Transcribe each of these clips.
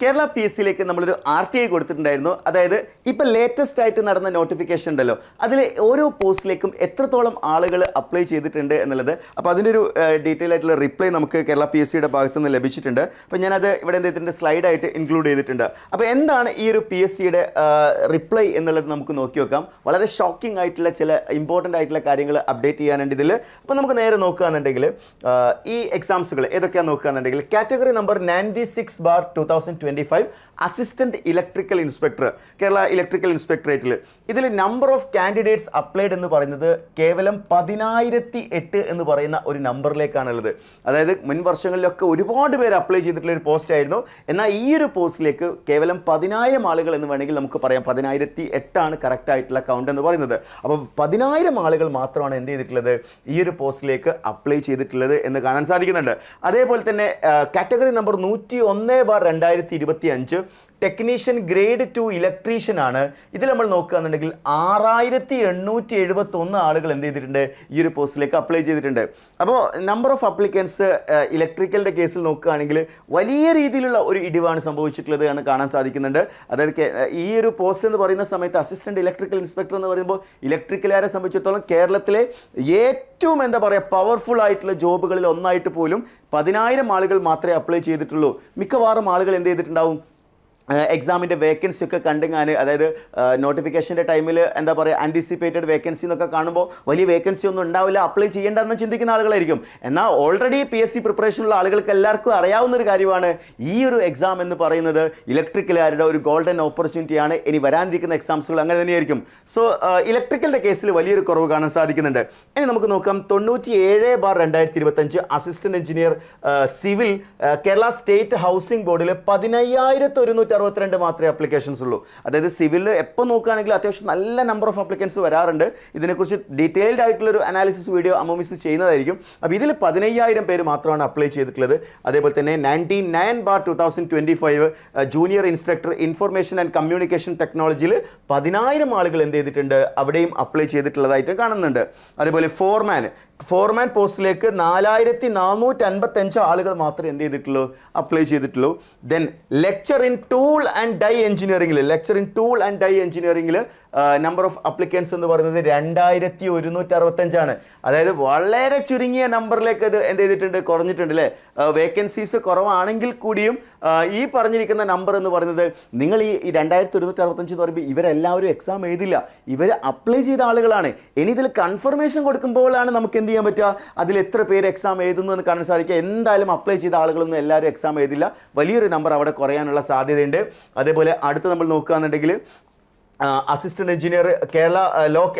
Kerala P S സിയിലേക്ക് നമ്മളൊരു RTI കൊടുത്തിട്ടുണ്ടായിരുന്നു. അതായത് ഇപ്പോൾ ലേറ്റസ്റ്റ് ആയിട്ട് നടന്ന നോട്ടിഫിക്കേഷൻ ഉണ്ടല്ലോ, അതിൽ ഓരോ പോസ്റ്റിലേക്കും എത്രത്തോളം ആളുകൾ അപ്ലൈ ചെയ്തിട്ടുണ്ട് എന്നുള്ളത്. അപ്പോൾ അതിൻ്റെ ഒരു ഡീറ്റെയിൽ ആയിട്ടുള്ള റിപ്ലൈ നമുക്ക് കേരള പി എസ് സിയുടെ ഭാഗത്തു നിന്ന് ലഭിച്ചിട്ടുണ്ട്. അപ്പോൾ ഞാനത് ഇവിടെ എന്ത് ചെയ്തിട്ടുണ്ട്, സ്ലൈഡായിട്ട് ഇൻക്ലൂഡ് ചെയ്തിട്ടുണ്ട്. അപ്പോൾ എന്താണ് ഈ ഒരു പി എസ് സിയുടെ റിപ്ലൈ എന്നുള്ളത് നമുക്ക് നോക്കി നോക്കാം. വളരെ ഷോക്കിംഗ് ആയിട്ടുള്ള ചില ഇമ്പോർട്ടൻ്റ് ആയിട്ടുള്ള കാര്യങ്ങൾ അപ്ഡേറ്റ് ചെയ്യാനുണ്ട് ഇതിൽ. അപ്പോൾ നമുക്ക് നേരെ നോക്കുകയാണെന്നുണ്ടെങ്കിൽ ഈ എക്സാംസുകൾ ഏതൊക്കെയാണ് നോക്കുകയാണെന്നുണ്ടെങ്കിൽ category number 96/2025 assistant electrical inspector Kerala electrical ഇൻസ്പെക്ടറേറ്റിൽ ഇതിൽ നമ്പർ ഓഫ് കാൻഡിഡേറ്റ്സ് അപ്ലൈഡ് എന്ന് പറയുന്നത് കേവലം 10,008 എന്ന് പറയുന്ന ഒരു നമ്പറിലേക്കാണുള്ളത്. അതായത് മുൻ വർഷങ്ങളിലൊക്കെ ഒരുപാട് പേര് അപ്ലൈ ചെയ്തിട്ടുള്ള ഒരു പോസ്റ്റ് ആയിരുന്നു. എന്നാൽ ഈ ഒരു പോസ്റ്റിലേക്ക് കേവലം 10,000 ആളുകൾ എന്ന് വേണമെങ്കിൽ നമുക്ക് പറയാം. 10,008 ആണ് കറക്റ്റ് ആയിട്ടുള്ള കൗണ്ട് എന്ന് പറയുന്നത്. അപ്പോൾ 10,000 ആളുകൾ മാത്രമാണ് എന്ത് ചെയ്തിട്ടുള്ളത്, ഈ ഒരു പോസ്റ്റിലേക്ക് അപ്ലൈ ചെയ്തിട്ടുള്ളത് എന്ന് കാണാൻ സാധിക്കുന്നുണ്ട്. അതേപോലെ തന്നെ category number 101/2025 technician grade 2 electrician ആണ്. ഇതിൽ നമ്മൾ നോക്കുകയാണെന്നുണ്ടെങ്കിൽ 6,871 ആളുകൾ എന്ത് ചെയ്തിട്ടുണ്ട്, ഈ ഒരു പോസ്റ്റിലേക്ക് അപ്ലൈ ചെയ്തിട്ടുണ്ട്. അപ്പോൾ നമ്പർ ഓഫ് അപ്ലിക്കൻസ് ഇലക്ട്രിക്കലിൻ്റെ കേസിൽ നോക്കുകയാണെങ്കിൽ വലിയ രീതിയിലുള്ള ഒരു ഇടിവാണ് സംഭവിച്ചിട്ടുള്ളത് എന്ന് കാണാൻ സാധിക്കുന്നുണ്ട്. അതായത് ഈ ഒരു പോസ്റ്റ് എന്ന് പറയുന്ന സമയത്ത് അസിസ്റ്റന്റ് ഇലക്ട്രിക്കൽ ഇൻസ്പെക്ടർ എന്ന് പറയുമ്പോൾ ഇലക്ട്രിക്കലുകാരെ സംബന്ധിച്ചിടത്തോളം കേരളത്തിലെ ഏറ്റവും എന്താ പറയുക പവർഫുൾ ആയിട്ടുള്ള ജോബുകളിൽ ഒന്നായിട്ട് പോലും 10,000 ആളുകൾ മാത്രമേ അപ്ലൈ ചെയ്തിട്ടുള്ളൂ. മിക്കവാറും ആളുകൾ എന്ത് ചെയ്തിട്ടുണ്ടാവും, എക്സാമിൻ്റെ വേക്കൻസി ഒക്കെ കണ്ടെങ്ങാൻ, അതായത് നോട്ടിഫിക്കേഷൻ്റെ ടൈമിൽ എന്താ പറയുക ആൻറ്റിസിപ്പേറ്റഡ് വേക്കൻസി എന്നൊക്കെ കാണുമ്പോൾ വലിയ വേക്കൻസി ഒന്നും ഉണ്ടാവില്ല, അപ്ലൈ ചെയ്യേണ്ടെന്ന് ചിന്തിക്കുന്ന ആളുകളായിരിക്കും. എന്നാൽ ഓൾറെഡി പി എസ് സി പ്രിപ്പറേഷനുള്ള ആളുകൾക്ക് എല്ലാവർക്കും അറിയാവുന്നൊരു കാര്യമാണ് ഈ ഒരു എക്സാം എന്ന് പറയുന്നത് ഇലക്ട്രിക്കലുകാരുടെ ഒരു ഗോൾഡൻ ഓപ്പർച്യൂണിറ്റിയാണ്. ഇനി വരാനിരിക്കുന്ന എക്സാംസുകൾ അങ്ങനെ തന്നെയായിരിക്കും. സോ ഇലക്ട്രിക്കലിൻ്റെ കേസിൽ വലിയൊരു കുറവ് കാണാൻ സാധിക്കുന്നുണ്ട്. ഇനി നമുക്ക് നോക്കാം 97/2025 assistant engineer civil Kerala state housing ബോർഡിൽ 15,162 മാത്രമേ അപ്ലിക്കേഷൻസ് ഉള്ളൂ. അതായത് സിവിലിൽ എപ്പോൾ നോക്കുകയാണെങ്കിൽ അത്യാവശ്യം നല്ല നമ്പർ ഓഫ് അപ്ലിക്കൻസ് വരാറുണ്ട്. ഇതിനെക്കുറിച്ച് ഡീറ്റെയിൽഡ് ആയിട്ടുള്ളൊരു അനാലിസിസ് വീഡിയോ അമ്മമിസ് ചെയ്യുന്നതായിരിക്കും. അപ്പോൾ ഇതിൽ 15,000 പേര് മാത്രമാണ് അപ്ലൈ ചെയ്തിട്ടുള്ളത്. അതേപോലെ തന്നെ 99/2025 junior instructor information and communication ടെക്നോളജിയിൽ 10,000 ആളുകൾ എന്ത് ചെയ്തിട്ടുണ്ട്, അവിടെയും അപ്ലൈ ചെയ്തിട്ടുള്ളതായിട്ട് കാണുന്നുണ്ട്. അതേപോലെ ഫോർമാൻ പോസ്റ്റിലേക്ക് 4,455 ആളുകൾ മാത്രമേ എന്ത് ചെയ്തിട്ടുള്ളൂ, അപ്ലൈ ചെയ്തിട്ടുള്ളൂ. Then lecture in tool and die എഞ്ചിനീയറിംഗിൽ നമ്പർ ഓഫ് അപ്ലിക്കൻസ് എന്ന് പറയുന്നത് 2,165 അതായത് വളരെ ചുരുങ്ങിയ നമ്പറിലേക്ക് ഇത് എന്ത് ചെയ്തിട്ടുണ്ട്, കുറഞ്ഞിട്ടുണ്ട് അല്ലേ. വേക്കൻസീസ് കുറവാണെങ്കിൽ കൂടിയും ഈ പറഞ്ഞിരിക്കുന്ന നമ്പർ എന്ന് പറയുന്നത് നിങ്ങൾ ഈ 2,165 എന്ന് പറയുമ്പോൾ ഇവരെല്ലാവരും എക്സാം എഴുതില്ല, ഇവർ അപ്ലൈ ചെയ്ത ആളുകളാണ്. ഇനി ഇതിൽ കൺഫർമേഷൻ കൊടുക്കുമ്പോഴാണ് നമുക്ക് എന്ത് ചെയ്യാൻ പറ്റുക, അതിൽ എത്ര പേര് എക്സാം എഴുതുന്നു എന്ന് കാണാൻ സാധിക്കുക. എന്തായാലും അപ്ലൈ ചെയ്ത ആളുകളൊന്നും എല്ലാവരും എക്സാം എഴുതില്ല, വലിയൊരു നമ്പർ അവിടെ കുറയാനുള്ള സാധ്യതയുണ്ട്. അതേപോലെ അടുത്ത് നമ്മൾ നോക്കുകയാണെന്നുണ്ടെങ്കിൽ assistant engineer Kerala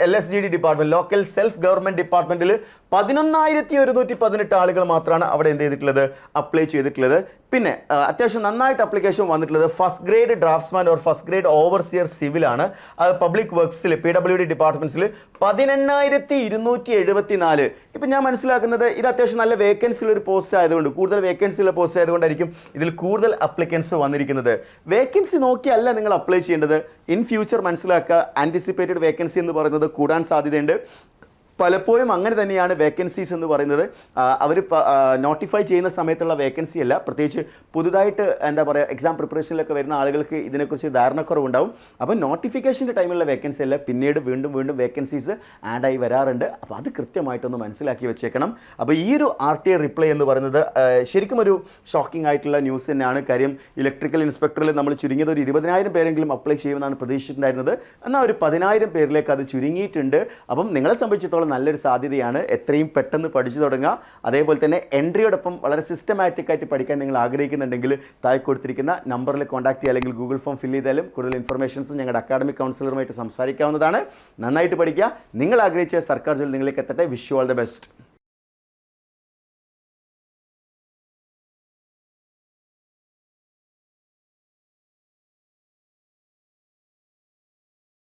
LSGD department local self government ഡിപ്പാർട്ട്മെന്റിൽ 11,118 ആളുകൾ മാത്രമാണ് അവിടെ എന്ത് ചെയ്തിട്ടുള്ളത്, അപ്ലൈ ചെയ്തിട്ടുള്ളത്. പിന്നെ അത്യാവശ്യം നന്നായിട്ട് അപ്ലിക്കേഷൻ വന്നിട്ടുള്ളത് first grade draftsman or first grade overseer സിവിലാണ്. അത് പബ്ലിക് വർക്ക്സിൽ PWD ഡിപ്പാർട്ട്മെന്റ്സിൽ 18,274. ഇപ്പം ഞാൻ മനസ്സിലാക്കുന്നത് ഇത് അത്യാവശ്യം നല്ല വേക്കൻസി ഉള്ള ഒരു പോസ്റ്റ് ആയതുകൊണ്ട്, കൂടുതൽ വേക്കൻസി ഉള്ള പോസ്റ്റ് ആയതുകൊണ്ടായിരിക്കും ഇതിൽ കൂടുതൽ അപ്ലിക്കൻസ് വന്നിരിക്കുന്നത്. വേക്കൻസി നോക്കിയല്ല നിങ്ങൾ അപ്ലൈ ചെയ്യേണ്ടത്. ഇൻ ഫ്യൂച്ചർ മനസ്സിലാക്കുക, ആൻറ്റിസിപ്പേറ്റഡ് വേക്കൻസി എന്ന് പറയുന്നത് കൂടാൻ സാധ്യതയുണ്ട്. പലപ്പോഴും അങ്ങനെ തന്നെയാണ് വേക്കൻസീസ് എന്ന് പറയുന്നത്. അവർ നോട്ടിഫൈ ചെയ്യുന്ന സമയത്തുള്ള വേക്കൻസി അല്ല, പ്രത്യേകിച്ച് പുതുതായിട്ട് എന്താ പറയുക എക്സാം പ്രിപ്പറേഷനിലൊക്കെ വരുന്ന ആളുകൾക്ക് ഇതിനെക്കുറിച്ച് ധാരണക്കുറവുണ്ടാവും. അപ്പോൾ നോട്ടിഫിക്കേഷൻ്റെ ടൈമിലുള്ള വേക്കൻസി അല്ല, പിന്നീട് വീണ്ടും വേക്കൻസീസ് ആഡായി വരാറുണ്ട്. അപ്പോൾ അത് കൃത്യമായിട്ടൊന്ന് മനസ്സിലാക്കി വെച്ചേക്കണം. അപ്പോൾ ഈ ഒരു RTI റിപ്ലൈ എന്ന് പറയുന്നത് ശരിക്കും ഒരു ഷോക്കിംഗ് ആയിട്ടുള്ള ന്യൂസ് തന്നെയാണ്. കാര്യം ഇലക്ട്രിക്കൽ ഇൻസ്പെക്ടറിൽ നമ്മൾ ചുരുങ്ങിയത് ഒരു 20,000 പേരെങ്കിലും അപ്ലൈ ചെയ്യുമെന്നാണ് പ്രതീക്ഷിച്ചിട്ടുണ്ടായിരുന്നത്. എന്നാൽ ഒരു 10,000 പേരിലേക്ക് അത് ചുരുങ്ങിയിട്ടുണ്ട്. അപ്പം നിങ്ങളെ സംബന്ധിച്ചിടത്തോളം നല്ലൊരു സാധ്യതയാണ്. എത്രയും പെട്ടെന്ന് പഠിച്ചു തുടങ്ങുക. അതേപോലെ തന്നെ എൻട്രിയോടൊപ്പം വളരെ സിസ്റ്റമാറ്റിക് ആയിട്ട് പഠിക്കാൻ നിങ്ങൾ ആഗ്രഹിക്കുന്നുണ്ടെങ്കിൽ താഴെ കൊടുത്തിരിക്കുന്ന നമ്പറിൽ കോൺടാക്ട് ചെയ്യുക, അല്ലെങ്കിൽ ഗൂഗിൾ ഫോം ഫില്ല് ചെയ്താലും കൂടുതൽ ഇൻഫർമേഷൻസ് ഞങ്ങളുടെ അക്കാഡമിക് കൗൺസിലറുമായിട്ട് സംസാരിക്കാവുന്നതാണ്. നന്നായിട്ട് പഠിക്കുക. നിങ്ങൾ ആഗ്രഹിച്ച സർക്കാർ ജോലി നിങ്ങളിലേക്ക് എത്തട്ടെ. Wish you all the best.